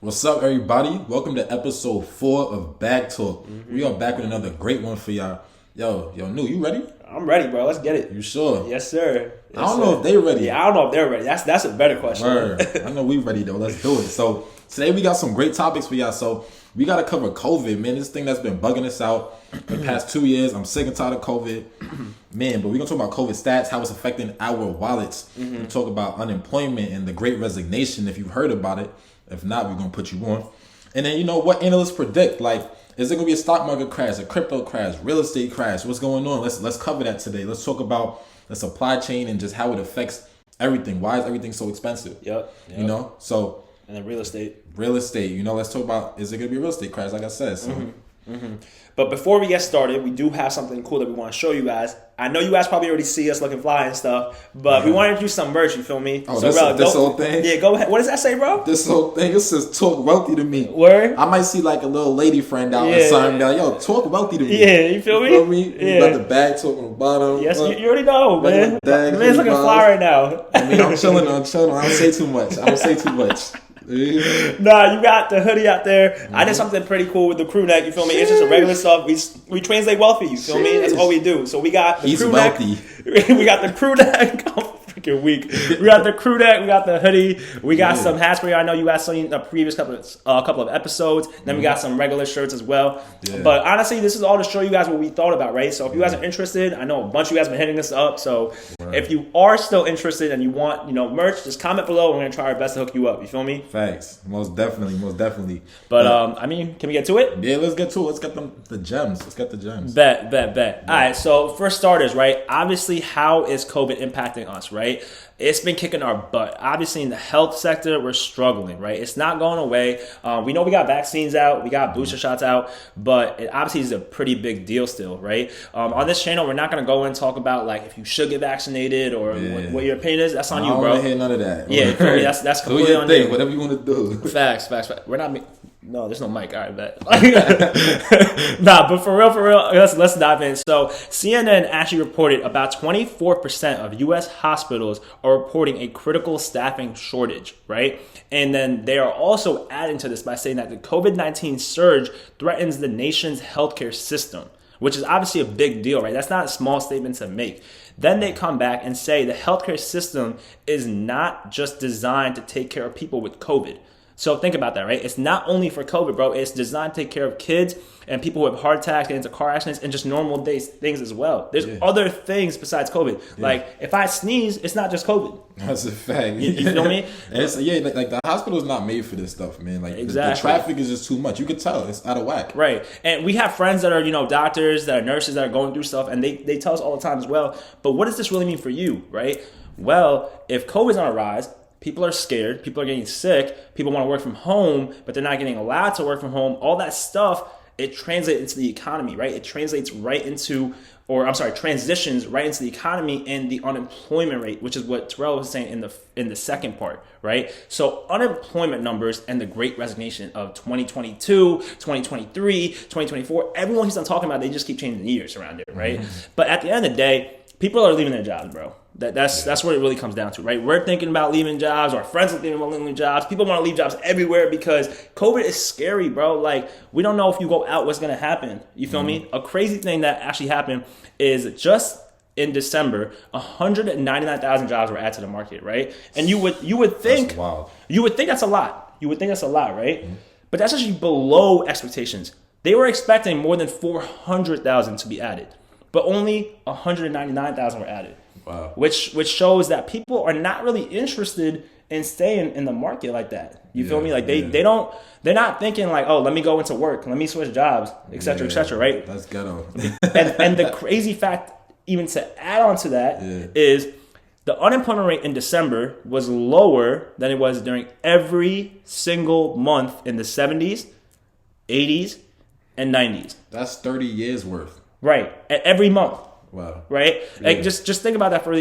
What's up, everybody? Welcome to episode 4 of Bag Talk. We are back with another great one for y'all. Yo, Hnu, you ready? I'm ready, bro. Let's get it. You sure? Yes, sir. I don't know if they ready. Yeah, I don't know if they're ready. That's a better question. Word. I know we ready, though. Let's do it. So, today we got some great topics for y'all. So, we got to cover COVID, man. This thing that's been bugging us out for the past 2 years. I'm sick and tired of COVID. Man, but we're going to talk about COVID stats, how it's affecting our wallets. We talk about unemployment and the great resignation, if you've heard about it. If not, we're going to put you on. And then, what analysts predict? Like, is there going to be a stock market crash, a crypto crash, real estate crash? What's going on? Let's cover that today. Let's talk about the supply chain and just how it affects everything. Why is everything so expensive? Yep. So. And then real estate. Let's talk about, is it going to be a real estate crash, like I said. So. But before we get started, we do have something cool that we want to show you guys. I know you guys probably already see us looking fly and stuff, but we want to do some merch, you feel me? Oh, so this whole thing? Yeah, go ahead. What does that say, bro? This whole thing, it says talk wealthy to me. Word? I might see like a little lady friend out or something. Like, yo, talk wealthy to me. Yeah, you feel me? Yeah. You got the bag talk on the bottom. Yes, you already know, man. The man's looking fly right now. I mean, I'm chilling. I don't say too much. Nah, you got the hoodie out there. I did something pretty cool with the crew neck. You feel me? It's just a regular stuff. We translate wealthy. You feel me? That's all we do. So we got the crew wealthy. neck. We got the crew neck. I'm freaking weak. We got the crew neck. We got the hoodie. We got some hats for you. I know you guys saw in the previous couple of episodes. Then we got some regular shirts as well. Yeah. But honestly, this is all to show you guys what we thought about, right? So if you guys are interested, I know a bunch of you guys have been hitting us up. So if you are still interested and you want, merch, just comment below. We're gonna try our best to hook you up. You feel me? Facts. Most definitely. But can we get to it? Yeah, let's get to it. Let's get the gems. Let's get the gems. Bet. Yeah. All right. So for starters, right? Obviously, how is COVID impacting us, right? It's been kicking our butt. Obviously, in the health sector, we're struggling, right? It's not going away. We know we got vaccines out, we got booster shots out, but it obviously is a pretty big deal still, right? On this channel, we're not going to go and talk about like if you should get vaccinated or what your opinion is. That's on you, bro. I don't want to hear none of that. Yeah, that's completely on you. Whatever you want to do. Facts. We're not. No, there's no mic. All right, bet. Nah, but for real, let's dive in. So CNN actually reported about 24% of U.S. hospitals are reporting a critical staffing shortage, right? And then they are also adding to this by saying that the COVID-19 surge threatens the nation's healthcare system, which is obviously a big deal, right? That's not a small statement to make. Then they come back and say the healthcare system is not just designed to take care of people with COVID. So think about that, right? It's not only for COVID, bro. It's designed to take care of kids and people who have heart attacks, get into car accidents, and just normal day things as well. There's other things besides COVID. Yeah. Like, if I sneeze, it's not just COVID. That's a fact. You feel me? It's, like the hospital's not made for this stuff, man. Like, exactly. The traffic is just too much. You could tell. It's out of whack. Right. And we have friends that are, doctors, that are nurses, that are going through stuff, and they tell us all the time as well. But what does this really mean for you, right? Well, if COVID's on a rise, people are scared. People are getting sick. People want to work from home, but they're not getting allowed to work from home. All that stuff, it translates into the economy, right? It transitions right into the economy and the unemployment rate, which is what Tyrell was saying in the second part, right? So unemployment numbers and the great resignation of 2022, 2023, 2024, everyone keeps on talking about, they just keep changing the years around it, right? But at the end of the day, people are leaving their jobs, bro. That's what it really comes down to, right? We're thinking about leaving jobs. Our friends are thinking about leaving jobs. People want to leave jobs everywhere because COVID is scary, bro. Like, we don't know if you go out, what's going to happen. You feel me? A crazy thing that actually happened is just in December, 199,000 jobs were added to the market, right? And you would think that's wild. You would think that's a lot. Right? But that's actually below expectations. They were expecting more than 400,000 to be added, but only 199,000 were added. Wow. Which shows that people are not really interested in staying in the market like that. You feel me? Like they're not thinking like, oh, let me go into work, let me switch jobs, et cetera, right? That's ghetto. and the crazy fact, even to add on to that, is the unemployment rate in December was lower than it was during every single month in the 70s, 80s, and 90s. That's 30 years worth. Right. Every month. Wow. Right? Like just think about that for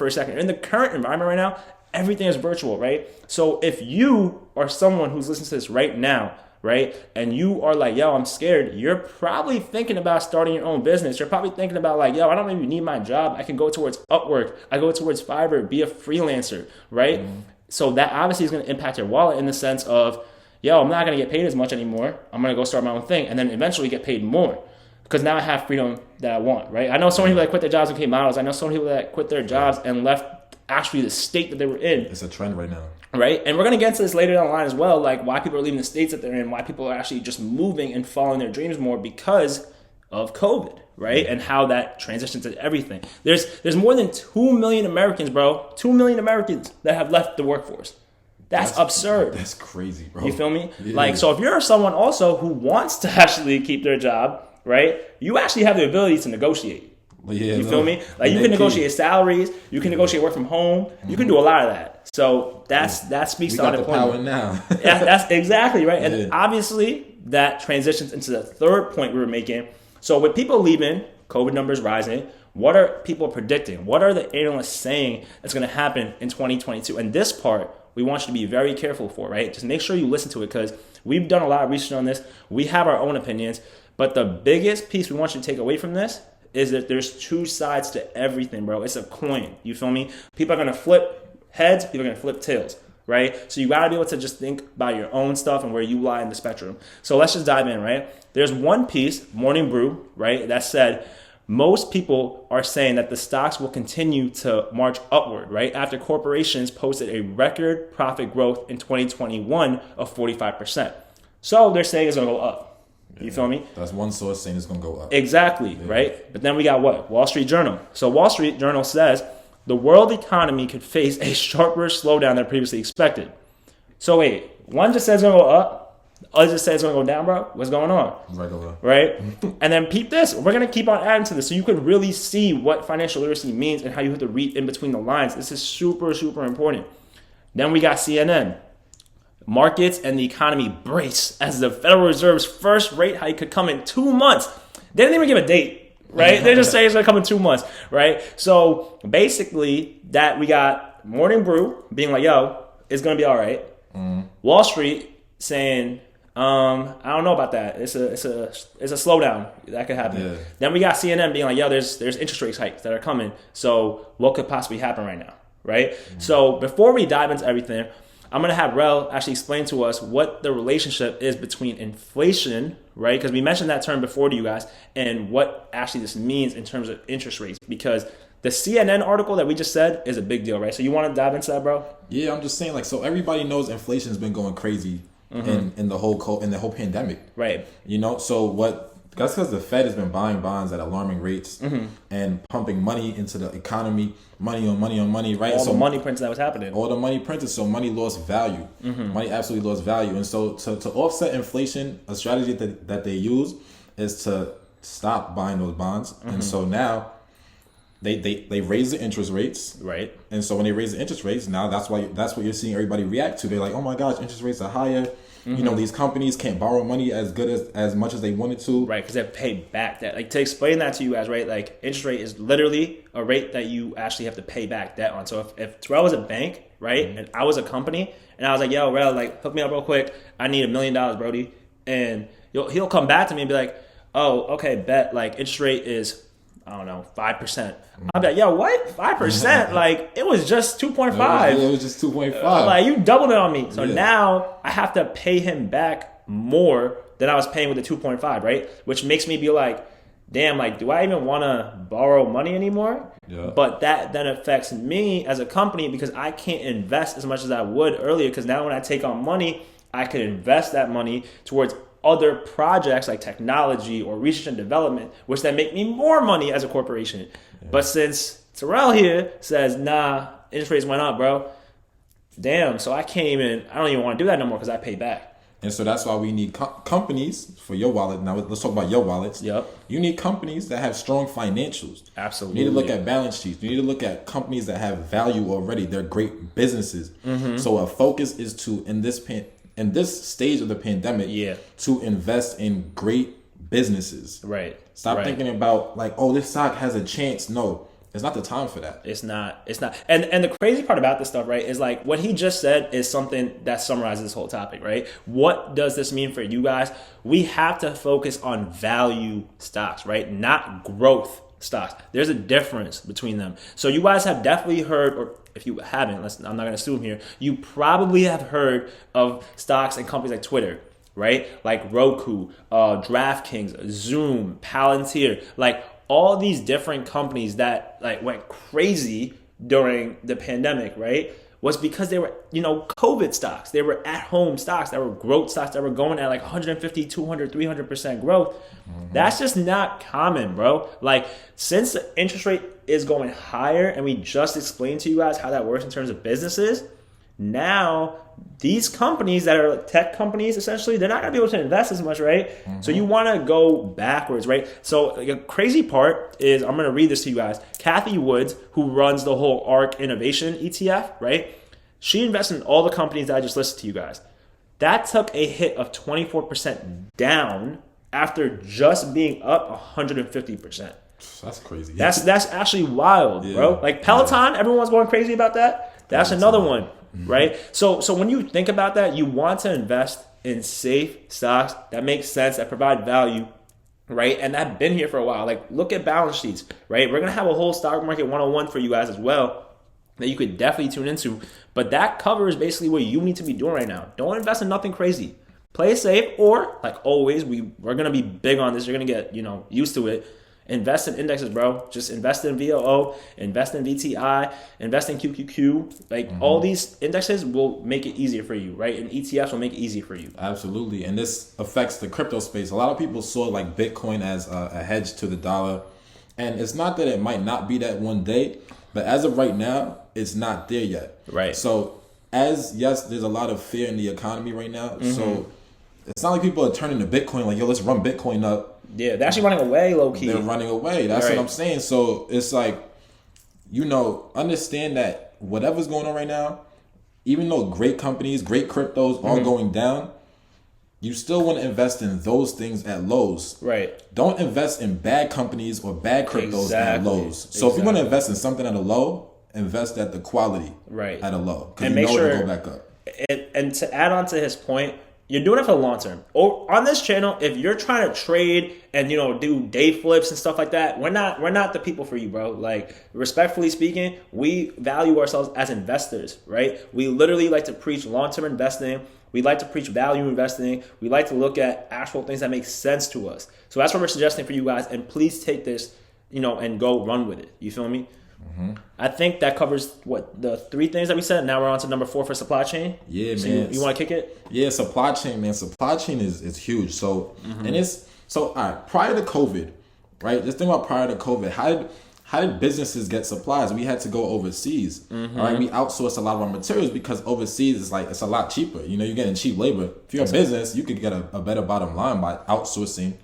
a second. In the current environment right now, everything is virtual, right? So if you are someone who's listening to this right now, right, and you are like, yo, I'm scared, you're probably thinking about starting your own business. You're probably thinking about like, yo, I don't even need my job. I can go towards Upwork. I go towards Fiverr, be a freelancer, right? So that obviously is going to impact your wallet in the sense of, yo, I'm not going to get paid as much anymore. I'm going to go start my own thing and then eventually get paid more because now I have freedom that I want, right? I know so many people that quit their jobs and became models. I know so many people that quit their jobs and left actually the state that they were in. It's a trend right now. Right? And we're going to get into this later down the line as well, like why people are leaving the states that they're in, why people are actually just moving and following their dreams more because of COVID, right? And how that transitions to everything. There's more than 2 million Americans, bro. 2 million Americans that have left the workforce. That's absurd. That's crazy, bro. You feel me? Yeah. Like, so if you're someone also who wants to actually keep their job, right? You actually have the ability to negotiate. Yeah, you feel me? Like you can negotiate salaries, you can negotiate work from home, you can do a lot of that. So that speaks to unemployment. We got the power now. Yeah, that's exactly right. And obviously that transitions into the third point we were making. So with people leaving, COVID numbers rising, what are people predicting? What are the analysts saying that's going to happen in 2022? And this part, we want you to be very careful for, right? Just make sure you listen to it because we've done a lot of research on this. We have our own opinions. But the biggest piece we want you to take away from this is that there's two sides to everything, bro. It's a coin. You feel me? People are going to flip heads. People are going to flip tails, right? So you got to be able to just think about your own stuff and where you lie in the spectrum. So let's just dive in, right? There's one piece, Morning Brew, right, that said most people are saying that the stocks will continue to march upward, right, after corporations posted a record profit growth in 2021 of 45%. So they're saying it's going to go up. You feel me? That's one source saying it's going to go up. Exactly, right? But then we got what? Wall Street Journal. So Wall Street Journal says the world economy could face a sharper slowdown than previously expected. So wait, one just says it's going to go up, the other just says it's going to go down, bro? What's going on? Regular. Right? And then peep this. We're going to keep on adding to this so you can really see what financial literacy means and how you have to read in between the lines. This is super, super important. Then we got CNN. Markets and the economy brace as the Federal Reserve's first rate hike could come in 2 months. They didn't even give a date, right? They just say it's going to come in 2 months, right? So basically, that we got Morning Brew being like, yo, it's going to be all right. Wall Street saying, I don't know about that. It's a slowdown that could happen. Yeah. Then we got CNN being like, yo, there's interest rate hikes that are coming. So what could possibly happen right now, right? So before we dive into everything, I'm going to have Rel actually explain to us what the relationship is between inflation, right? Because we mentioned that term before to you guys, and what actually this means in terms of interest rates. Because the CNN article that we just said is a big deal, right? So you want to dive into that, bro? Yeah, I'm just saying, like, so everybody knows inflation's been going crazy in the whole pandemic, right? You know, so that's because the Fed has been buying bonds at alarming rates and pumping money into the economy, money on money, right? All the money printing that was happening. All the money printed, so money lost value. Money absolutely lost value. And so to offset inflation, a strategy that they use is to stop buying those bonds. And so now they raise the interest rates. Right. And so when they raise the interest rates, now that's what you're seeing everybody react to. They're like, oh my gosh, interest rates are higher. You know, these companies can't borrow money as much as they wanted to. Right, because they pay back that. Like, to explain that to you guys, right, like, interest rate is literally a rate that you actually have to pay back debt on. So if Terrell was a bank, right, and I was a company, and I was like, yo, Rel, like, hook me up real quick. I need $1 million, Brody. And he'll come back to me and be like, oh, okay, bet, like, interest rate is, I don't know, 5%. I'll be like, yo, what? 5%? Like, it was just 2.5. It was just 2.5. Like, you doubled it on me. So now I have to pay him back more than I was paying with the 2.5, right? Which makes me be like, damn, like, do I even want to borrow money anymore? Yeah. But that then affects me as a company because I can't invest as much as I would earlier because now when I take on money, I could invest that money towards other projects like technology or research and development, which then make me more money as a corporation. Yeah. But since Tyrell here says, nah, interest rates went up, bro. Damn, so I don't even want to do that no more because I pay back. And so that's why we need companies for your wallet. Now let's talk about your wallets. Yep. You need companies that have strong financials. Absolutely. You need to look at balance sheets. You need to look at companies that have value already. They're great businesses. So a focus is to, in this stage of the pandemic, to invest in great businesses. Right. Stop thinking about like, oh, this stock has a chance. No, it's not the time for that. It's not. And the crazy part about this stuff, right, is like what he just said is something that summarizes this whole topic, right? What does this mean for you guys? We have to focus on value stocks, right? Not growth stocks. There's a difference between them. So you guys have definitely heard, or if you haven't, I'm not going to assume here, you probably have heard of stocks and companies like Twitter, right? Like Roku, DraftKings, Zoom, Palantir, like all these different companies that like went crazy during the pandemic, right? Was because they were, COVID stocks. They were at-home stocks. That were growth stocks that were going at like 150, 200, 300% growth. That's just not common, bro. Like, since the interest rate is going higher, and we just explained to you guys how that works in terms of businesses, now these companies that are tech companies, essentially, they're not going to be able to invest as much, right? So you want to go backwards, right? So like, a crazy part is, I'm going to read this to you guys. Kathy Woods, who runs the whole ARK Innovation ETF, right? She invested in all the companies that I just listed to you guys. That took a hit of 24% down after just being up 150%. That's crazy. That's actually wild, bro. Like Peloton, everyone's going crazy about that. That's another one, right? So when you think about that, you want to invest in safe stocks that make sense, that provide value, right? And that have been here for a while. Like, look at balance sheets, right? We're going to have a whole stock market 101 for you guys as well that you could definitely tune into. But that covers basically what you need to be doing right now. Don't invest in nothing crazy. Play it safe, or like always, we're going to be big on this. You're going to get, used to it. Invest in indexes, bro. Just invest in VOO, invest in VTI, invest in QQQ. Like, all these indexes will make it easier for you, right? And ETFs will make it easy for you. Absolutely. And this affects the crypto space. A lot of people saw like Bitcoin as a hedge to the dollar. And it's not that it might not be that one day, but as of right now, it's not there yet. Right. So there's a lot of fear in the economy right now. So it's not like people are turning to Bitcoin like, yo, let's run Bitcoin up. Yeah, they're actually running away, low key. They're running away. That's what I'm saying. So it's like, understand that whatever's going on right now, even though great companies, great cryptos are going down, you still want to invest in those things at lows. Right. Don't invest in bad companies or bad cryptos at lows. So if you want to invest in something at a low, invest at the quality at a low. Because make sure it'll go back up. And to add on to his point, you're doing it for the long term. Or on this channel, if you're trying to trade and do day flips and stuff like that, we're not the people for you, bro. Like, respectfully speaking, we value ourselves as investors, right? We literally like to preach long-term investing. We like to preach value investing. We like to look at actual things that make sense to us. So that's what we're suggesting for you guys. And please take this, and go run with it. You feel me? I think that covers the 3 things that we said. Now we're on to number 4 for supply chain. Yeah, so man. You want to kick it? Yeah, supply chain, man. Supply chain is huge. So all right. Prior to COVID, right? Just think about prior to COVID. How did businesses get supplies? We had to go overseas. All right, we outsourced a lot of our materials because overseas it's a lot cheaper. You're getting cheap labor. If you're a business, you could get a better bottom line by outsourcing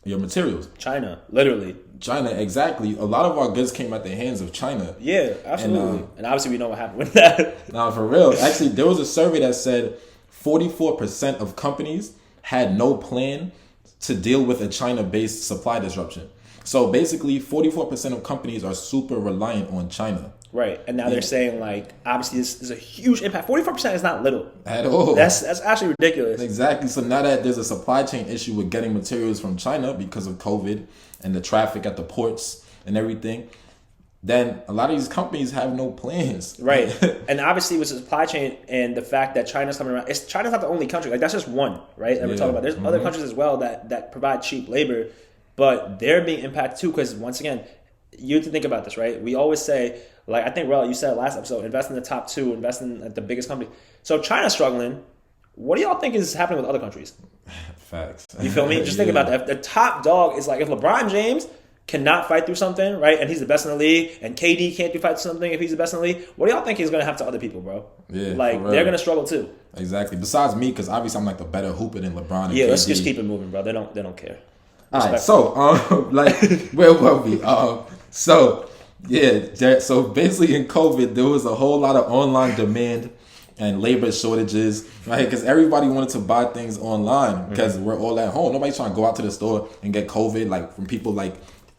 your materials. China, literally. China, exactly. A lot of our goods came at the hands of China. Yeah, absolutely. And obviously we know what happened with that. Now, for real. Actually, there was a survey that said 44% of companies had no plan to deal with a China-based supply disruption. So basically, 44% of companies are super reliant on China. Right. And now they're saying, like, obviously this is a huge impact. 44% is not little. At all. That's actually ridiculous. Exactly. So now that there's a supply chain issue with getting materials from China because of COVID and the traffic at the ports and everything, then a lot of these companies have no plans. Right. And obviously with the supply chain and the fact that China's coming around, China's not the only country. Like, that's just one, right, that we're talking about. There's other countries as well that provide cheap labor, but they're being impacted too because, once again, you have to think about this, right? We always say, like, I think, Rel, you said last episode, invest in the top 2, invest in the biggest company. So China's struggling. What do y'all think is happening with other countries? Facts. You feel me? Just think about that. If the top dog is like, if LeBron James cannot fight through something, right, and he's the best in the league, and KD can't fight through something if he's the best in the league, what do y'all think he's going to have to other people, bro? Yeah, like, they're going to struggle too. Exactly. Besides me, because obviously I'm like the better hooper than LeBron and KD. Let's just keep it moving, bro. They don't care. All right, so like, where were we? So basically in COVID, there was a whole lot of online demand and labor shortages, right? Because everybody wanted to buy things online because we're all at home. Nobody's trying to go out to the store and get COVID, like from people like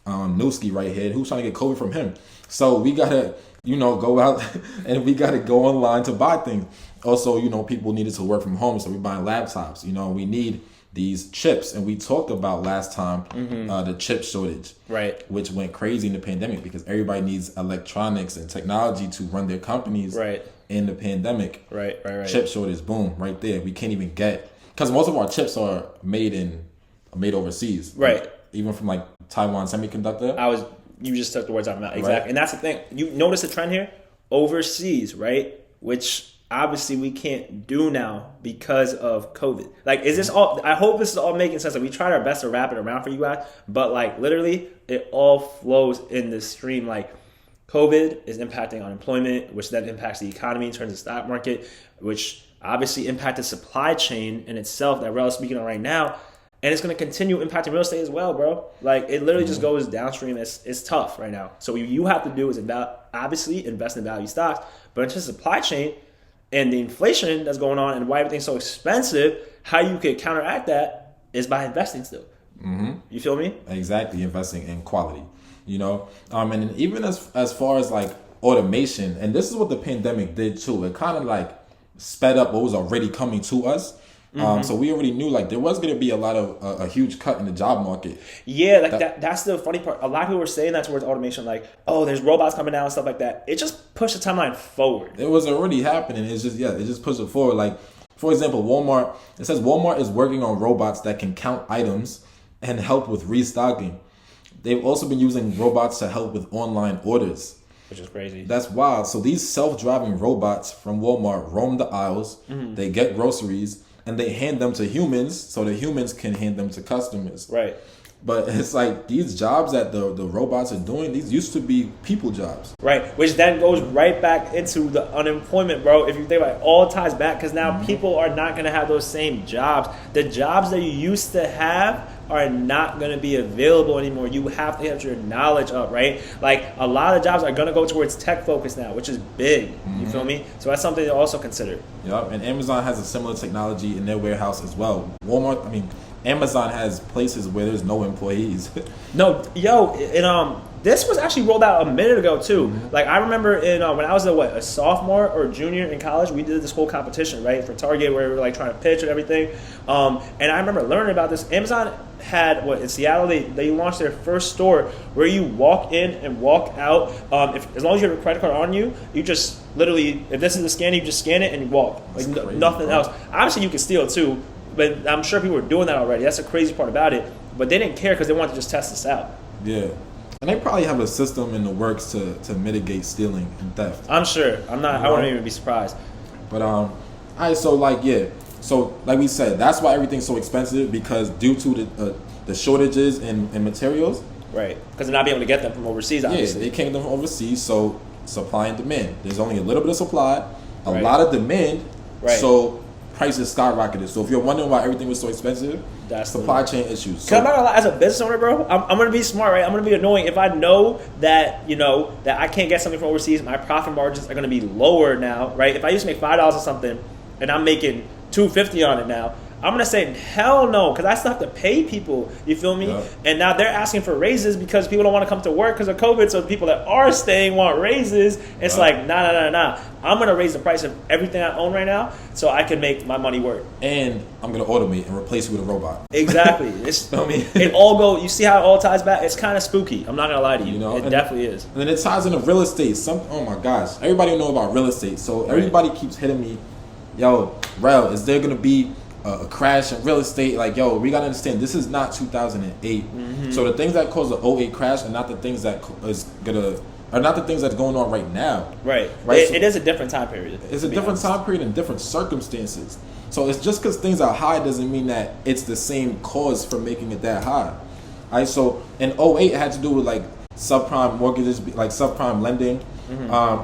Newski right here. Who's trying to get COVID from him? So we gotta, go out and we gotta go online to buy things. Also, people needed to work from home, so we're buying laptops. We need these chips, and we talked about last time the chip shortage, right? Which went crazy in the pandemic because everybody needs electronics and technology to run their companies, right? In the pandemic, right. Chip shortage, boom, right there. We can't even get because most of our chips are made overseas, right? Like, even from like Taiwan Semiconductor. You just took the words out of my mouth, exactly, right? And that's the thing. You notice a trend here, overseas, right? Which obviously we can't do now because of COVID. Like, is this all? I hope this is all making sense. Like, we tried our best to wrap it around for you guys, but like literally, it all flows in this stream. Like, COVID is impacting unemployment, which then impacts the economy in terms of the stock market, which obviously impacted supply chain in itself that Rel is speaking on right now. And it's going to continue impacting real estate as well, bro. Like, it literally just goes downstream. It's tough right now. So what you have to do is obviously invest in value stocks. But in terms of supply chain and the inflation that's going on and why everything's so expensive, how you could counteract that is by investing still. You feel me? Exactly, investing in quality. You know, and even as far as like automation, and this is what the pandemic did too. It kind of like sped up what was already coming to us. So we already knew like there was going to be a lot of a huge cut in the job market. Yeah, like that's the funny part. A lot of people were saying that towards automation, like, oh, there's robots coming out and stuff like that. It just pushed the timeline forward. It was already happening. It just pushed it forward. Like, for example, Walmart. It says Walmart is working on robots that can count items and help with restocking. They've also been using robots to help with online orders. Which is crazy. That's wild. So these self-driving robots from Walmart roam the aisles. They get groceries. And they hand them to humans so the humans can hand them to customers. Right. But it's like these jobs that the robots are doing, these used to be people jobs. Right. Which then goes right back into the unemployment, bro. If you think about it, all ties back because now people are not going to have those same jobs. The jobs that you used to have are not going to be available anymore. You have to have your knowledge up, right? Like, a lot of jobs are going to go towards tech focus now, which is big. You feel me? So that's something to also consider. Yep, and Amazon has a similar technology in their warehouse as well. Amazon has places where there's no employees. No, yo, and this was actually rolled out a minute ago too. Like, I remember in when I was a sophomore or junior in college, we did this whole competition, right, for Target where we were like trying to pitch and everything. And I remember learning about this. Amazon had in Seattle they launched their first store where you walk in and walk out. As long as you have a credit card on you, you just literally, if this is the scan, you just scan it and you walk. Like crazy, nothing else. Obviously, you can steal too, but I'm sure people were doing that already. That's the crazy part about it. But they didn't care because they wanted to just test this out. Yeah. And they probably have a system in the works to mitigate stealing and theft. I'm sure. I wouldn't even be surprised. But all right, so like we said, that's why everything's so expensive, because due to the shortages in materials. Right. Because they're not being able to get them from overseas, obviously. Yeah, they can't get them from overseas, so supply and demand. There's only a little bit of supply, a Right. lot of demand, Right. So prices skyrocketed. So if you're wondering why everything was so expensive, that's supply chain issues. So, I'm not gonna lie, as a business owner, bro, I'm gonna be smart, right? I'm gonna be annoying if I know that that I can't get something from overseas. My profit margins are gonna be lower now, right? If I used to make $5 or something, and I'm making $2.50 on it now, I'm gonna say hell no, because I still have to pay people. You feel me? Yeah. And now they're asking for raises because people don't want to come to work because of COVID. So the people that are staying want raises. It's like nah. I'm gonna raise the price of everything I own right now so I can make my money work. And I'm gonna automate and replace you with a robot. Exactly. It all go. You see how it all ties back? It's kind of spooky. I'm not gonna lie to you. It definitely is. And then it ties into real estate. Oh my gosh, everybody know about real estate. So everybody keeps hitting me, yo, Rel, is there gonna be a crash in real estate? Like, yo, we gotta understand this is not 2008. So the things that caused the '08 crash are not the things that are not the things that's going on right now. Right. So it is a different time period. It's a different time period and different circumstances. So it's just because things are high doesn't mean that it's the same cause for making it that high. All right. So in '08 it had to do with like subprime mortgages, like subprime lending.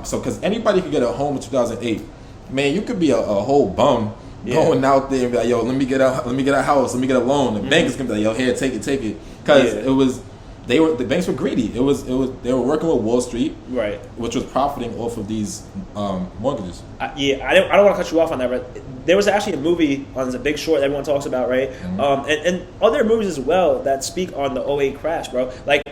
So because anybody could get a home in 2008, man, you could be a whole bum. Going out there and be like, yo, let me get a house, let me get a loan. The bank is gonna be like, yo, here, take it, because the banks were greedy. They were working with Wall Street, right, which was profiting off of these mortgages. I don't want to cut you off on that, but there was actually a movie on The Big Short that everyone talks about, right? And other movies as well that speak on the '08 crash, bro. Like,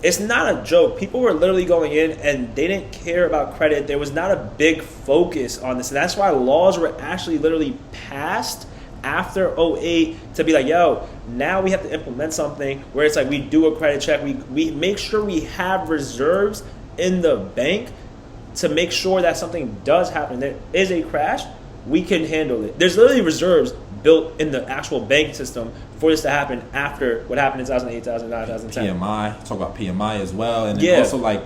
it's not a joke. People were literally going in and they didn't care about credit. There was not a big focus on this. And that's why laws were actually literally passed after '08 to be like, yo, now we have to implement something where it's like we do a credit check, we make sure we have reserves in the bank to make sure that something does happen. There is a crash, we can handle it. There's literally reserves built in the actual banking system for this to happen after what happened in 2008, 2009, 2010. PMI, talk about PMI as well, and then also like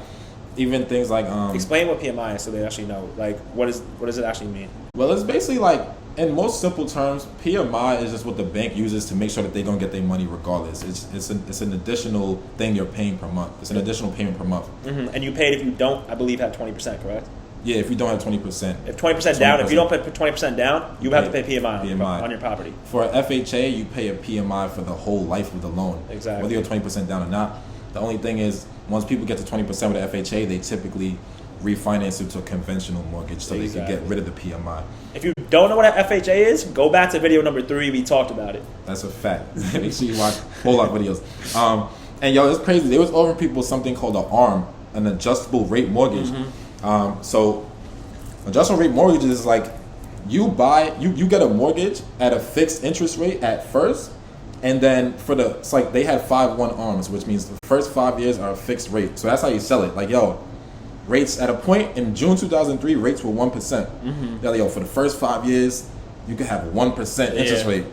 even things like explain what PMI is so they actually know. Like what does it actually mean? Well, it's basically like, in most simple terms, PMI is just what the bank uses to make sure that they're gonna get their money regardless. It's an additional thing you're paying per month. It's an additional payment per month. Mm-hmm. And you pay it if you don't, I believe, have 20%, correct? Yeah, if you don't have 20%. If 20% down, if you don't put 20% down, you have to pay PMI on your property. For a FHA, you pay a PMI for the whole life of the loan. Exactly. Whether you're 20% down or not. The only thing is, once people get to 20% with the FHA, they typically refinance it to a conventional mortgage so they can get rid of the PMI. If you don't know what an FHA is, go back to video number 3. We talked about it. That's a fact. Make sure you watch a whole lot of videos. And yo, it's crazy. They was offering people something called an ARM, an adjustable rate mortgage. So adjustable rate mortgage is like you get a mortgage at a fixed interest rate at first, and then it's like they had 5-1 ARMs, which means the first 5 years are a fixed rate. So that's how you sell it. Like, yo, rates at a point in June 2003, rates were 1%. Yeah, yo, for the first 5 years, you could have 1% interest rate.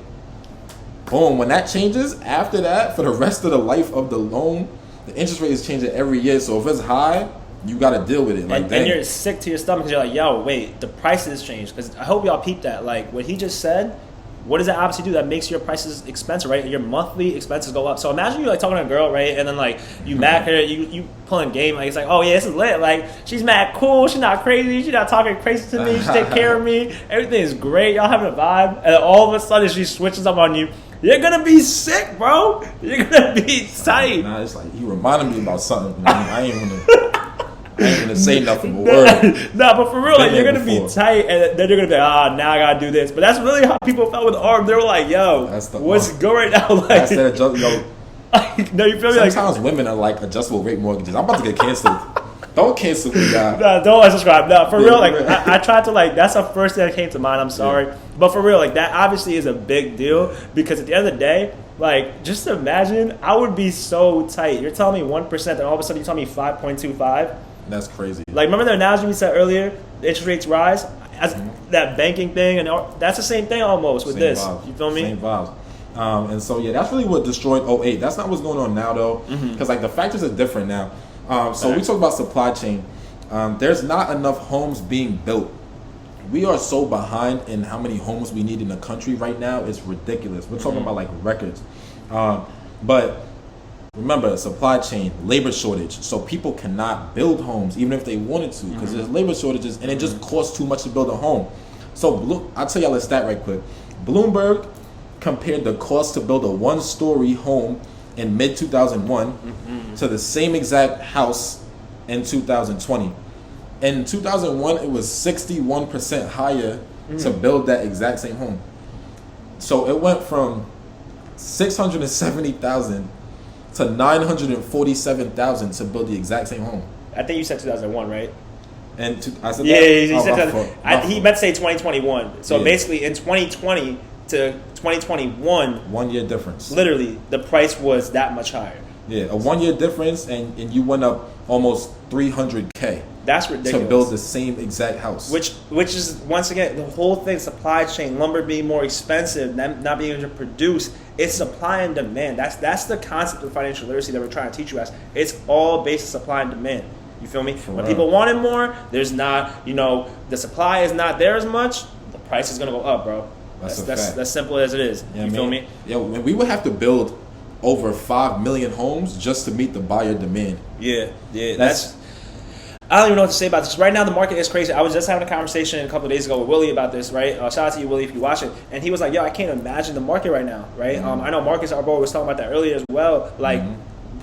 Boom. When that changes, after that, for the rest of the life of the loan, the interest rate is changing every year. So if it's high, you got to deal with it. Like, and you're sick to your stomach because you're like, yo, wait, the prices changed. Because I hope y'all peeped that. Like, what he just said, what does that obviously do? That makes your prices expensive, right? Your monthly expenses go up. So imagine you like talking to a girl, right? And then like you mad her, you pulling game. Like, it's like, oh yeah, this is lit. Like, she's mad cool. She's not crazy. She's not talking crazy to me. She take care of me. Everything is great. Y'all having a vibe. And all of a sudden she switches up on you. You're gonna be sick, bro. You're gonna be tight. Nah, it's like, you reminded me about something. I ain't gonna say nothing but word. Nah, but for real, like, you're gonna be tight, and then you're gonna be like, now I gotta do this. But that's really how people felt with ARM. They were like, yo, what's good right now? Like, no, you feel me? Sometimes women are like adjustable rate mortgages. I'm about to get canceled. Don't cancel me, guy. Nah, don't unsubscribe. Nah, for real, like, I tried to, like, that's the first thing that came to mind. I'm sorry. Yeah. But for real, like, that obviously is a big deal because at the end of the day, like, just imagine, I would be so tight. You're telling me 1%, and all of a sudden you tell me 5.25. That's crazy. Like, remember the analogy we said earlier? The interest rates rise? As that banking thing, and that's the same thing almost with this. Vibes. You feel me? Same vibes. And so, yeah, that's really what destroyed '08. That's not what's going on now, though, because, like, the factors are different now. So we talk about supply chain. There's not enough homes being built. We are so behind in how many homes we need in the country right now. It's ridiculous. We're talking about, like, records. But remember, supply chain, labor shortage. So people cannot build homes even if they wanted to because there's labor shortages and it just costs too much to build a home. So I'll tell y'all a stat right quick. Bloomberg compared the cost to build a one-story home in mid-2001 to the same exact house in 2020. In 2001, it was 61% higher to build that exact same home. So it went from $670,000 to $947,000 to build the exact same home. I think you said 2001, right? And I said yeah, that? he said 2000. He meant to say 2021. So basically, in 2020 to 2021, 1 year difference. Literally, the price was that much higher. Yeah, a 1 year difference, and you went up almost $300K. That's ridiculous. To build the same exact house. Which is, once again, the whole thing, supply chain, lumber being more expensive, not being able to produce. It's supply and demand. That's the concept of financial literacy that we're trying to teach you guys. It's all based on supply and demand. You feel me? When people wanted more, there's not, the supply is not there as much, the price is going to go up, bro. That's simple as it is. You feel me? Yeah, we would have to build over 5 million homes just to meet the buyer demand. Yeah. I don't even know what to say about this. Right now, the market is crazy. I was just having a conversation a couple of days ago with Willie about this, right? Shout out to you, Willie, if you watch it. And he was like, yo, I can't imagine the market right now, right? I know Marcus, our boy, was talking about that earlier as well. Like,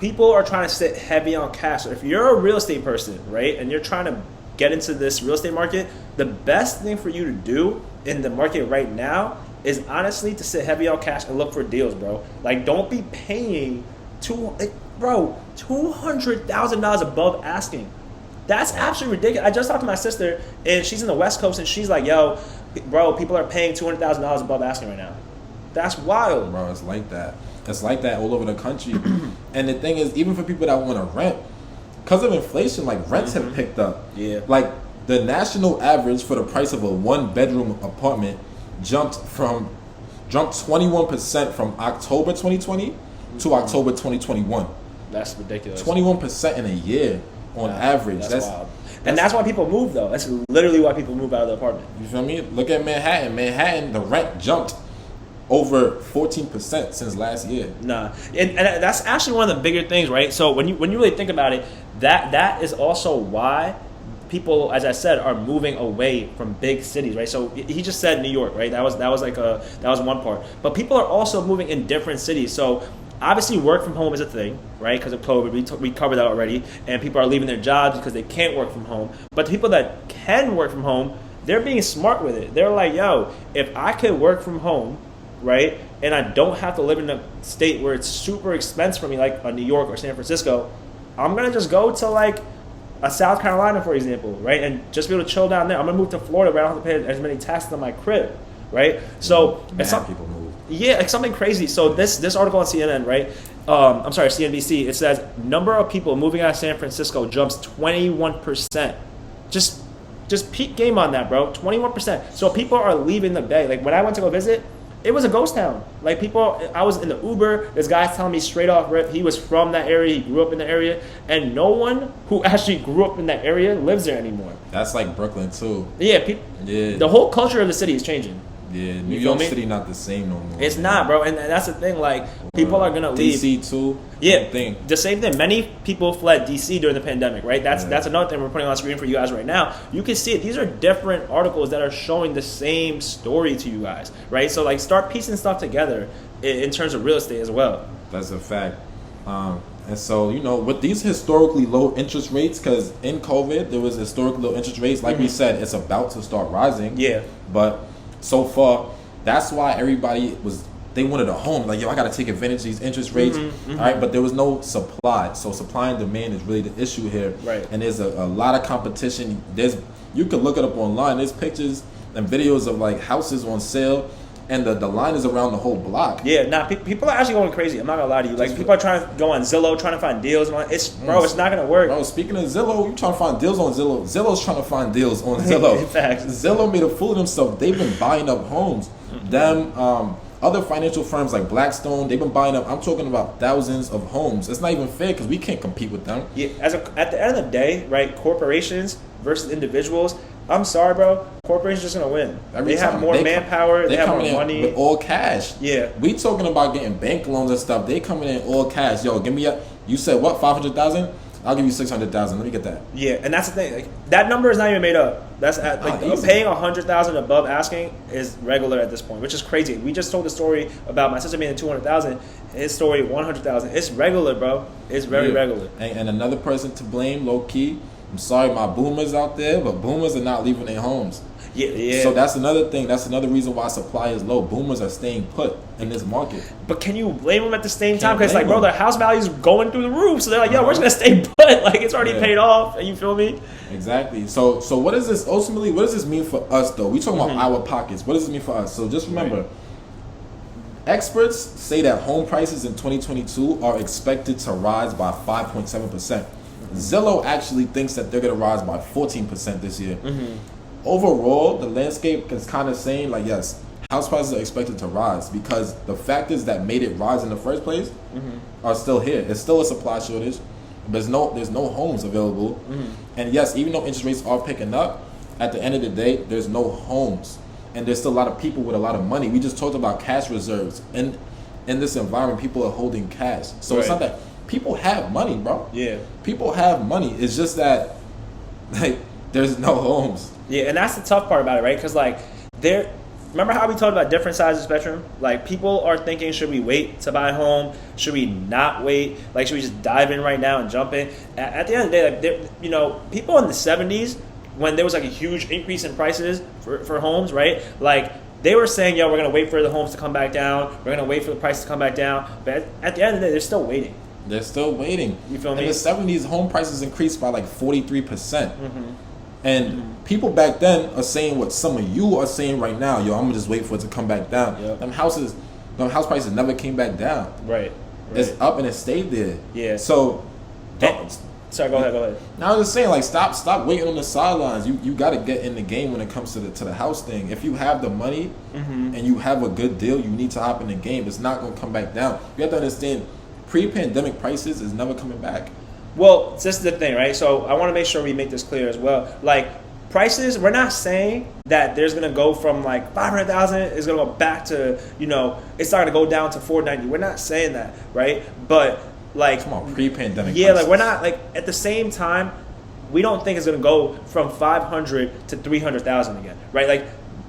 people are trying to sit heavy on cash. So if you're a real estate person, right, and you're trying to get into this real estate market, the best thing for you to do in the market right now is honestly to sit heavy on cash and look for deals, bro. Like, don't be paying $200,000 above asking. That's absolutely ridiculous. I just talked to my sister, and she's in the West Coast, and she's like, yo, bro, people are paying $200,000 above asking right now. That's wild. Bro, it's like that. It's like that all over the country. And the thing is, even for people that want to rent, because of inflation, like rents have picked up. Yeah. Like the national average for the price of a 1-bedroom apartment jumped 21% from October 2020 to October 2021. That's ridiculous. 21% in a year on average. That's wild. And that's why people move, though. That's literally why people move out of the apartment. You feel me? Look at Manhattan. Manhattan, the rent jumped over 14% since last year. Nah, and that's actually one of the bigger things, right? So when you really think about it, that is also why people, as I said, are moving away from big cities, right? So he just said New York, right? That was one part. But people are also moving in different cities. So obviously, work from home is a thing, right? Because of COVID, we covered that already, and people are leaving their jobs because they can't work from home. But the people that can work from home, they're being smart with it. They're like, yo, if I could work from home, right, and I don't have to live in a state where it's super expensive for me, like a New York or San Francisco, I'm gonna just go to like a South Carolina, for example, right, and just be able to chill down there. I'm gonna move to Florida where I don't have to pay as many taxes on my crib, right? So it's people move. Yeah, like something crazy. So this article on CNN, right? I'm sorry, CNBC. It says number of people moving out of San Francisco jumps 21%. Just peak game on that, bro. 21%. So people are leaving the Bay. Like when I went to go visit, it was a ghost town. Like people, I was in the Uber. This guy's telling me straight off rip, he was from that area. He grew up in the area, and no one who actually grew up in that area lives there anymore. That's like Brooklyn too. Yeah, the whole culture of the city is changing. Yeah, New York City not the same no more. It's not, bro, and that's the thing. Like people are gonna leave. DC too. Yeah, the same thing. Many people fled DC during the pandemic, right? That's another thing we're putting on screen for you guys right now. You can see it. These are different articles that are showing the same story to you guys, right? So like, start piecing stuff together in terms of real estate as well. That's a fact. And so, you know, with these historically low interest rates, because in COVID there was historically low interest rates. Like we said, it's about to start rising. Yeah, but so far, that's why they wanted a home. Like, yo, I got to take advantage of these interest rates. All right, but there was no supply. So supply and demand is really the issue here. Right. And there's a lot of competition. You can look it up online. There's pictures and videos of like houses on sale, and the line is around the whole block. Yeah, people are actually going crazy. I'm not gonna lie to you. Like, people are trying to go on Zillow, trying to find deals. And it's not gonna work. Bro, speaking of Zillow, you trying to find deals on Zillow. Zillow's trying to find deals on Zillow. Zillow made a fool of themselves. They've been buying up homes. Other financial firms like Blackstone, they've been buying up. I'm talking about thousands of homes. It's not even fair because we can't compete with them. Yeah, at the end of the day, right? Corporations versus individuals. I'm sorry, bro. Corporations just gonna win. They have more manpower. They have more money. With all cash. Yeah. We talking about getting bank loans and stuff. They coming in all cash. Yo, give me you said what? 500,000? I'll give you 600,000. Let me get that. Yeah, and that's the thing. Like, that number is not even made up. That's paying 100,000 above asking is regular at this point, which is crazy. We just told the story about my sister making 200,000. His story 100,000. It's regular, bro. It's very regular. And another person to blame, low key. I'm sorry, my boomers out there, but boomers are not leaving their homes. Yeah. So that's another thing. That's another reason why supply is low. Boomers are staying put in this market. But can you blame them at the same time? Because, like, bro, their house value is going through the roof. So they're like, yo, we're just going to stay put. Like, it's already paid off. You feel me? Exactly. So what is this, ultimately, what does this mean for us, though? We talking about our pockets. What does this mean for us? So just remember, experts say that home prices in 2022 are expected to rise by 5.7%. Zillow actually thinks that they're going to rise by 14% this year. Overall, the landscape is kind of saying, like, yes, house prices are expected to rise because the factors that made it rise in the first place are still here. It's still a supply shortage. There's no homes available. And yes, even though interest rates are picking up, at the end of the day, there's no homes. And there's still a lot of people with a lot of money. We just talked about cash reserves. And in this environment, people are holding cash. So it's not that people have money, bro. Yeah. People have money. It's just that, like, there's no homes. Yeah, and that's the tough part about it, right? Because, like, remember how we talked about different sides of the spectrum? Like, people are thinking, should we wait to buy a home? Should we not wait? Like, should we just dive in right now and jump in? At the end of the day, like, you know, people in the 70s, when there was, like, a huge increase in prices for homes, right? Like, they were saying, yo, we're going to wait for the homes to come back down. We're going to wait for the price to come back down. But at the end of the day, they're still waiting. They're still waiting. You feel me? In the 70s, home prices increased by like 43%. And people back then are saying what some of you are saying right now. Yo, I'm going to just wait for it to come back down. Them houses, No, house prices never came back down. Right. It's up and it stayed there. Yeah. So, sorry, go ahead. Now I'm just saying, like, stop waiting on the sidelines. You got to get in the game when it comes to the house thing. If you have the money and you have a good deal, you need to hop in the game. It's not going to come back down. You have to understand, pre-pandemic prices is never coming back. Well, this is the thing, right? So I want to make sure we make this clear as well. Like, prices, we're not saying that there's going to go from like 500,000, it's going to go back to, it's not going to go down to 490. We're not saying that, right? But like, come on, pre-pandemic yeah, prices. like we're not, like, at the same time, we don't think it's going to go from 500 to 300,000 again, right? Like,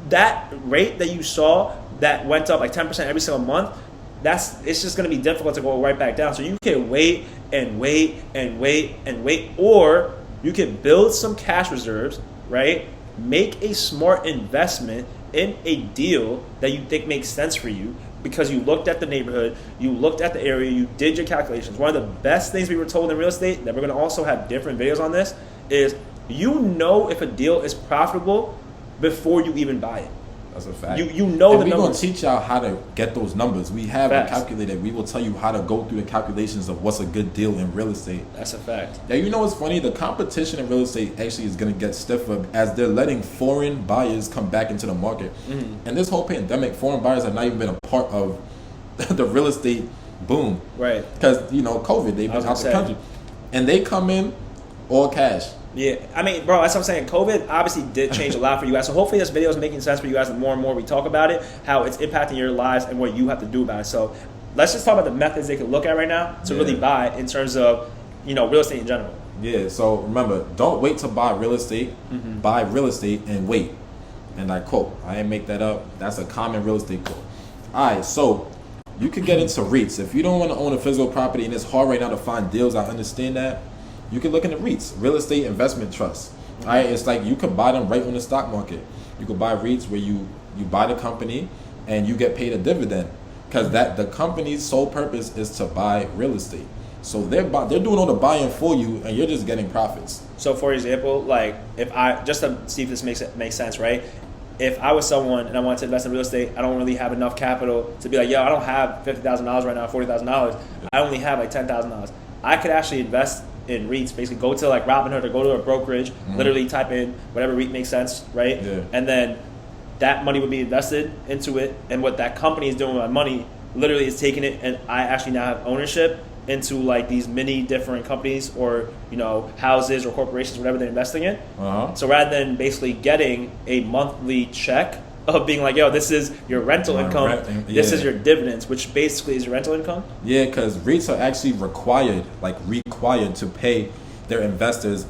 that rate that you saw that went up like 10% every single month, it's just going to be difficult to go right back down. So you can wait and wait and wait and wait, or you can build some cash reserves, right? Make a smart investment in a deal that you think makes sense for you because you looked at the neighborhood, you looked at the area, you did your calculations. One of the best things we were told in real estate, that we're going to also have different videos on this, is if a deal is profitable before you even buy it. That's a fact. You know and the numbers. We're going to teach y'all how to get those numbers. We have Facts. a calculator. We will tell you how to go through the calculations of what's a good deal in real estate. That's a fact. Yeah, you know what's funny? The competition in real estate actually is going to get stiffer as they're letting foreign buyers come back into the market. Mm-hmm. And this whole pandemic, foreign buyers have not even been a part of the real estate boom. Right. Because, COVID, they've been out the country. And they come in all cash. Yeah, I mean, bro, that's what I'm saying. COVID obviously did change a lot for you guys. So hopefully this video is making sense for you guys. The more and more we talk about it, how it's impacting your lives and what you have to do about it. So let's just talk about the methods they can look at right now to really buy in terms of, real estate in general. Yeah, so remember, don't wait to buy real estate. Mm-hmm. Buy real estate and wait. And I quote, I didn't make that up. That's a common real estate quote. All right, so you could get into REITs. If you don't want to own a physical property and it's hard right now to find deals, I understand that. You can look into REITs, real estate investment trusts. All right, it's like you could buy them right on the stock market. You could buy REITs where you buy the company and you get paid a dividend because the company's sole purpose is to buy real estate. So they're doing all the buying for you and you're just getting profits. So for example, like if I just to see if this makes sense, right? If I was someone and I wanted to invest in real estate, I don't really have enough capital to be like, I don't have $50,000 right now, $40,000. I only have like $10,000. I could actually invest in REITs, basically go to like Robinhood or go to a brokerage, literally type in whatever REIT makes sense, right? Yeah. And then that money would be invested into it, and what that company is doing with my money literally is taking it, and I actually now have ownership into like these many different companies or houses or corporations, whatever they're investing in. Uh-huh. So rather than basically getting a monthly check of being like, this is your rental income, this is your dividends, which basically is your rental income. Yeah, because REITs are actually required to pay their investors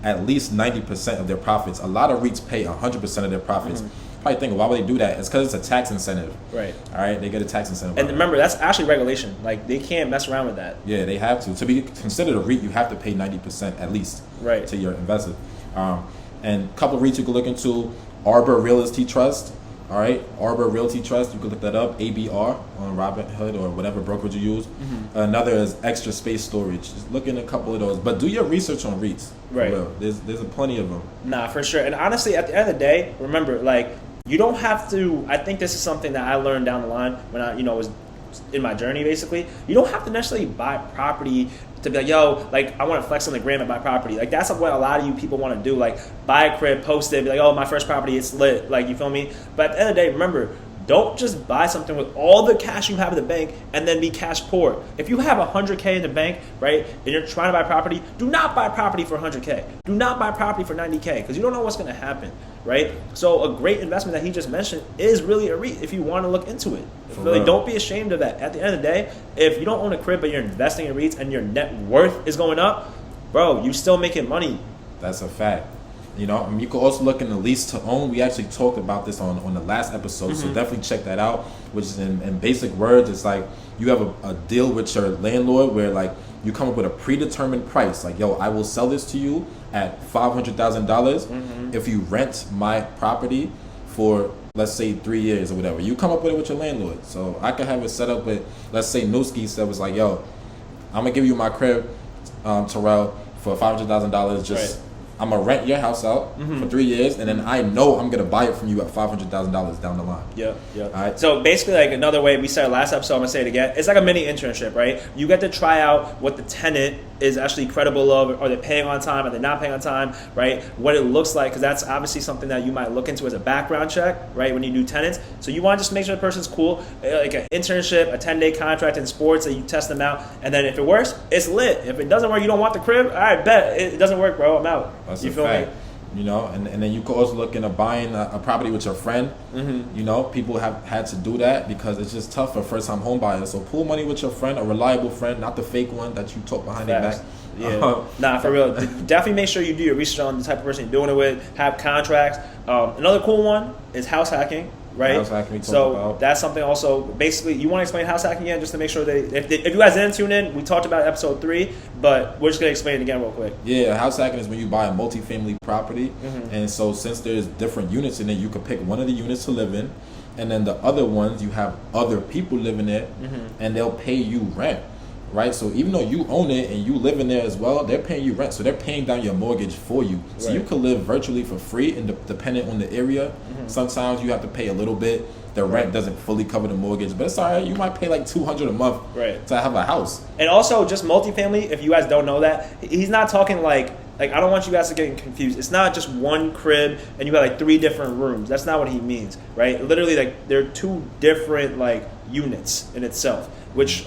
at least 90% of their profits. A lot of REITs pay 100% of their profits. Mm-hmm. Probably think, why would they do that? It's because it's a tax incentive. Right. All right, they get a tax incentive. And remember, that's actually regulation. Like, they can't mess around with that. Yeah, they have to. To be considered a REIT, you have to pay 90% at least to your investor. And a couple of REITs you can look into, Arbor Realty Trust. All right, Arbor Realty Trust, you can look that up, ABR on Robinhood or whatever brokerage you use. Mm-hmm. Another is Extra Space Storage. Just look in a couple of those, but do your research on REITs. Right. There's a plenty of them. Nah, for sure. And honestly, at the end of the day, remember, like, you don't have to. I think this is something that I learned down the line when I, was in my journey. Basically, you don't have to necessarily buy property to be like, I want to flex on the gram and buy property. Like, that's what a lot of you people want to do. Like, buy a crib, post it, be like, my first property, it's lit. Like, you feel me? But at the end of the day, remember, don't just buy something with all the cash you have in the bank and then be cash poor. If you have $100K in the bank, right, and you're trying to buy property, do not buy property for $100K. Do not buy property for $90K because you don't know what's going to happen, right? So a great investment that he just mentioned is really a REIT if you want to look into it. Really, don't be ashamed of that. At the end of the day, if you don't own a crib but you're investing in REITs and your net worth is going up, bro, you still making money. That's a fact. You can also look in the lease to own. We actually talked about this on the last episode, so definitely check that out. Which is in basic words, it's like you have a deal with your landlord where like you come up with a predetermined price. Like, I will sell this to you at $500,000 if you rent my property for, let's say, 3 years or whatever. You come up with it with your landlord. So I could have it set up with, let's say, Newski said was like, I'm gonna give you my crib, Tyrell, for $500,000 just I'm gonna rent your house out for 3 years, and then I know I'm gonna buy it from you at $500,000 down the line. Yep. All right. So basically, like another way we said last episode, I'm gonna say it again. It's like a mini internship, right? You get to try out what the tenant is actually credible of. Are they paying on time? Are they not paying on time? Right? What it looks like, because that's obviously something that you might look into as a background check, right? When you do tenants, so you want to just make sure the person's cool. Like an internship, a 10-day contract in sports that you test them out, and then if it works, it's lit. If it doesn't work, you don't want the crib. All right, bet it doesn't work, bro. I'm out. That's you a feel fact. me? You know, and then you could also look into buying a property with your friend. You know, people have had to do that because it's just tough for first-time home buyers. So pool money with your friend, a reliable friend, not the fake one that you talk behind their back. Yeah, nah, for real. Definitely make sure you do your research on the type of person you're doing it with. Have contracts. Another cool one is house hacking. Right, house hacking so that's something also. Basically, you want to explain house hacking again, just to make sure that if you guys didn't tune in, we talked about episode 3, but we're just gonna explain it again real quick. Yeah, house hacking is when you buy a multifamily property, and so since there's different units in it, you could pick one of the units to live in, and then the other ones you have other people living there, and they'll pay you rent. Right, so even though you own it and you live in there as well, they're paying you rent, so they're paying down your mortgage for you. So you could live virtually for free, and dependent on the area. Sometimes you have to pay a little bit. The rent doesn't fully cover the mortgage, but it's all right. You might pay like $200 a month to have a house. And also, just multifamily. If you guys don't know that, he's not talking like I don't want you guys to get confused. It's not just one crib and you got like 3 different rooms. That's not what he means, right? Literally, like they're 2 different like units in itself, which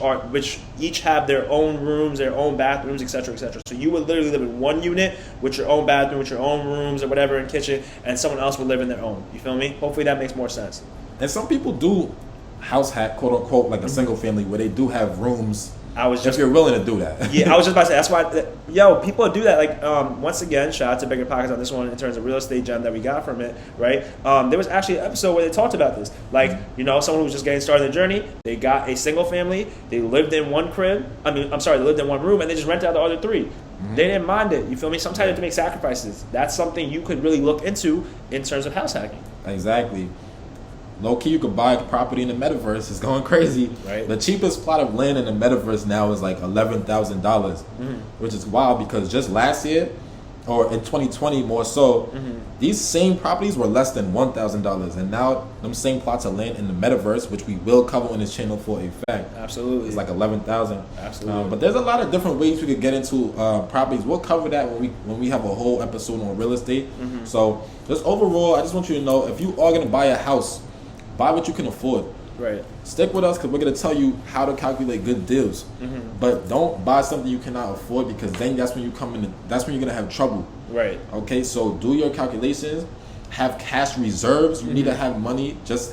each have their own rooms, their own bathrooms, etc., etc. So you would literally live in one unit with your own bathroom, with your own rooms or whatever and kitchen, and someone else would live in their own. You feel me? Hopefully that makes more sense. And some people do house hack, quote unquote, like a single family where they do have rooms. If you're willing to do that. Yeah, I was just about to say, that's why, people do that. Like, once again, shout out to Bigger Pockets on this one in terms of real estate gem that we got from it, right? There was actually an episode where they talked about this. Like, someone who was just getting started in the journey, they got a single family, they lived in one crib, they lived in one room, and they just rented out the other 3. They didn't mind it, you feel me? Sometimes you have to make sacrifices. That's something you could really look into in terms of house hacking. Exactly. Low key, you could buy a property in the metaverse. It's going crazy. Right. The cheapest plot of land in the metaverse now is like $11,000, which is wild because just last year, or in 2020 more so, these same properties were less than $1,000, and now them same plots of land in the metaverse, which we will cover on this channel for a fact. Absolutely. It's like 11,000. Absolutely. But there's a lot of different ways we could get into properties. We'll cover that when we have a whole episode on real estate. So just overall, I just want you to know, if you are going to buy a house, buy what you can afford. Right. Stick with us because we're going to tell you how to calculate good deals. But don't buy something you cannot afford, because then that's when that's when you're going to have trouble. Right. Okay, so do your calculations. Have cash reserves. You need to have money, just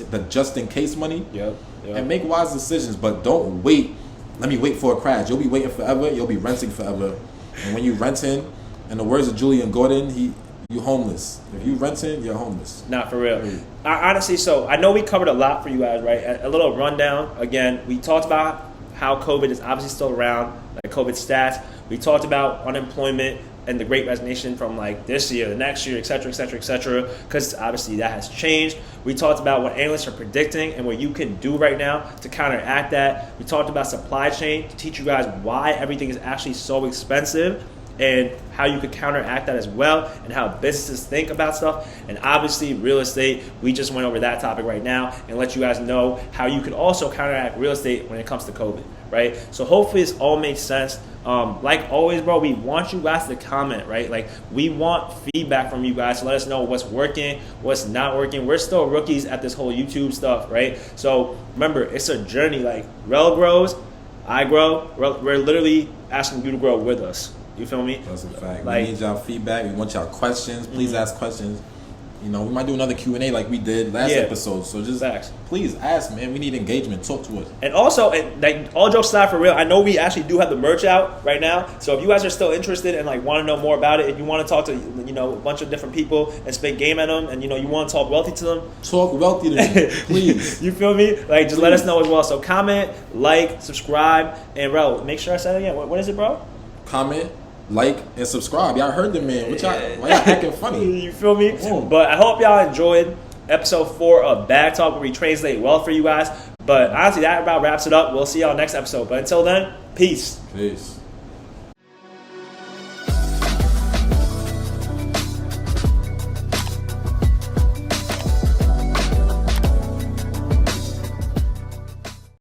in case money. Yep. And make wise decisions, but don't wait. Let me wait for a crash. You'll be waiting forever. You'll be renting forever. And when you renting, in the words of Julian Gordon, you homeless. If you renting, you're homeless. Not for real. Honestly, so I know we covered a lot for you guys, right? A little rundown. Again, we talked about how COVID is obviously still around, like COVID stats. We talked about unemployment and the great resignation from like this year, the next year, et cetera, et cetera, et cetera, because obviously that has changed. We talked about what analysts are predicting and what you can do right now to counteract that. We talked about supply chain to teach you guys why everything is actually so expensive and how you could counteract that as well, and how businesses think about stuff. And obviously real estate, we just went over that topic right now and let you guys know how you could also counteract real estate when it comes to COVID, right? So hopefully this all makes sense. Like always, bro, we want you guys to comment, right? Like, we want feedback from you guys to let us know what's working, what's not working. We're still rookies at this whole YouTube stuff, right? So remember, it's a journey. Like, Rel grows, I grow. We're literally asking you to grow with us. You feel me? That's a fact. Like, we need y'all feedback. We want y'all questions. Please ask questions. We might do another Q&A like we did last episode. So just please ask, man. We need engagement. Talk to us. And also, like, all jokes aside, for real, I know we actually do have the merch out right now. So if you guys are still interested and like want to know more about it, if you want to talk to a bunch of different people and spit game at them, and you want to talk wealthy to them, talk wealthy to them, please. You feel me? Like, just let us know as well. So comment, like, subscribe, and bro, make sure I said it again. What is it, bro? Comment, like, and subscribe. Y'all heard the man. Why y'all acting funny? You feel me? But I hope y'all enjoyed episode 4 of Bag Talk, where we translate wealth for you guys. But honestly, that about wraps it up. We'll see y'all next episode. But until then, peace. Peace.